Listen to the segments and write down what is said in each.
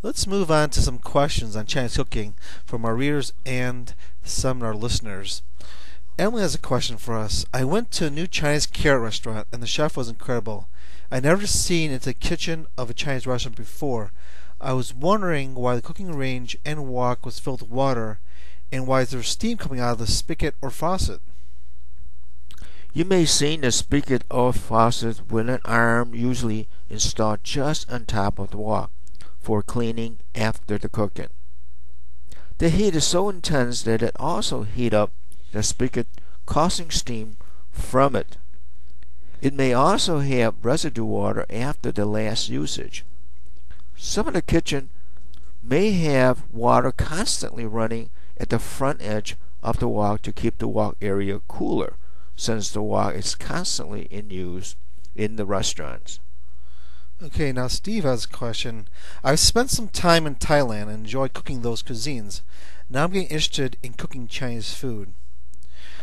Let's move on to some questions on Chinese cooking from our readers and some of our listeners. Emily has a question for us. I went to a new Chinese carrot restaurant and the chef was incredible. I never seen into the kitchen of a Chinese restaurant before. I was wondering why the cooking range and wok was filled with water and why is there steam coming out of the spigot or faucet? You may see the spigot or faucet with an arm usually installed just on top of the wok for cleaning after the cooking. The heat is so intense that it also heats up the spigot, causing steam from it. It may also have residue water after the last usage. Some of the kitchen may have water constantly running at the front edge of the wok to keep the wok area cooler, since the wok is constantly in use in the restaurants. Okay, now Steve has a question. I've spent some time in Thailand and enjoyed cooking those cuisines. Now I'm getting interested in cooking Chinese food.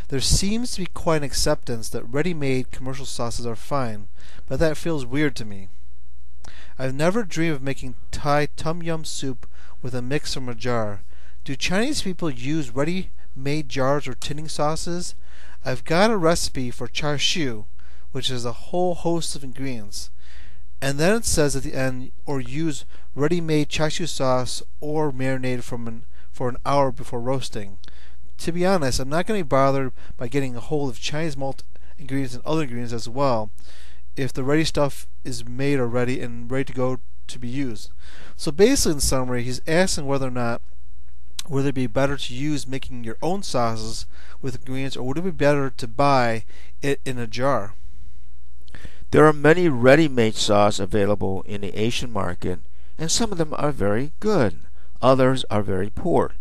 There seems to be quite an acceptance that ready-made commercial sauces are fine, but that feels weird to me. I've never dreamed of making Thai tom yum soup with a mix from a jar. Do Chinese people use ready-made jars or tinning sauces? I've got a recipe for char siu, which is a whole host of ingredients. And then it says at the end, or use ready-made char siu sauce or marinate for an hour before roasting. To be honest, I'm not going to be bothered by getting a hold of Chinese malt ingredients and other ingredients as well if the ready stuff is made already and ready to go to be used. So basically, in summary, he's asking whether or not would it be better to use making your own sauces with ingredients, or would it be better to buy it in a jar? There are many ready-made sauces available in the Asian market, and some of them are very good. Others are very poor.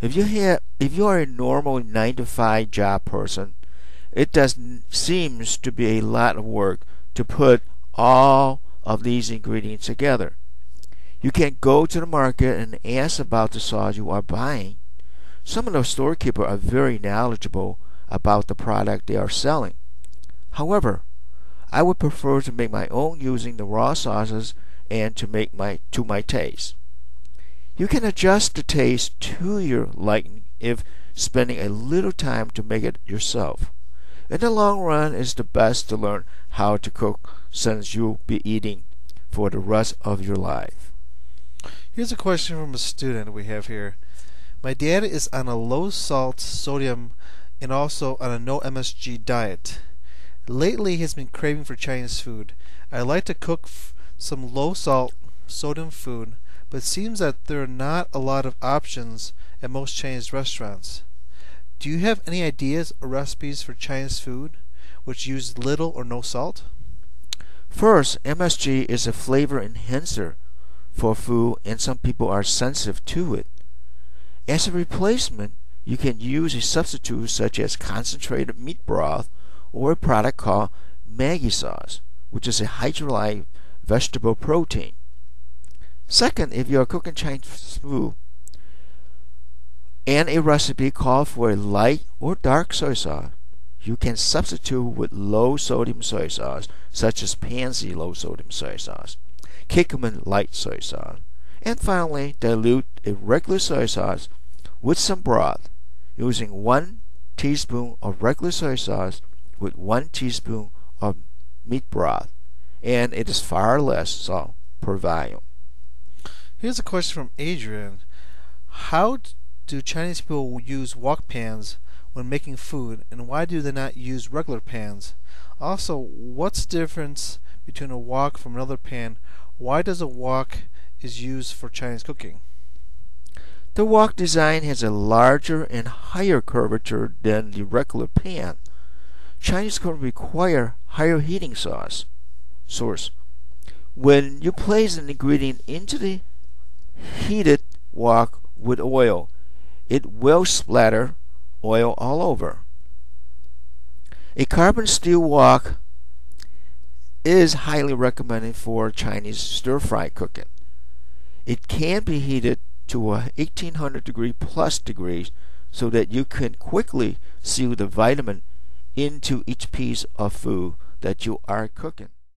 If you are a normal 9-to-5 job person, it seems to be a lot of work to put all of these ingredients together. You can go to the market and ask about the sauce you are buying. Some of the storekeepers are very knowledgeable about the product they are selling. However, I would prefer to make my own using the raw sauces and to my taste. You can adjust the taste to your liking if spending a little time to make it yourself. In the long run, it's the best to learn how to cook since you'll be eating for the rest of your life. Here's a question from a student we have here. My dad is on a low salt, sodium, and also on a no MSG diet. Lately, he has been craving for Chinese food. I like to cook some low salt, sodium food, but it seems that there are not a lot of options at most Chinese restaurants. Do you have any ideas or recipes for Chinese food which use little or no salt? First, MSG is a flavor enhancer for food, and some people are sensitive to it. As a replacement, you can use a substitute such as concentrated meat broth or a product called Maggi sauce, which is a hydrolyzed vegetable protein. Second, if you are cooking Chinese food and a recipe calls for a light or dark soy sauce, you can substitute with low sodium soy sauce, such as Pansy low sodium soy sauce, Kikkoman light soy sauce, and finally dilute a regular soy sauce with some broth, using 1 teaspoon of regular soy sauce with 1 teaspoon of meat broth, and it is far less salt per volume. Here's a question from Adrian. How do Chinese people use wok pans when making food, and why do they not use regular pans? Also, what's the difference between a wok from another pan? Why does a wok is used for Chinese cooking? The wok design has a larger and higher curvature than the regular pan. Chinese cooking require higher heating source. When you place an ingredient into the heated wok with oil, it will splatter oil all over. A carbon steel wok is highly recommended for Chinese stir-fry cooking. It can be heated to 1800 degrees so that you can quickly seal the vitamin into each piece of food that you are cooking.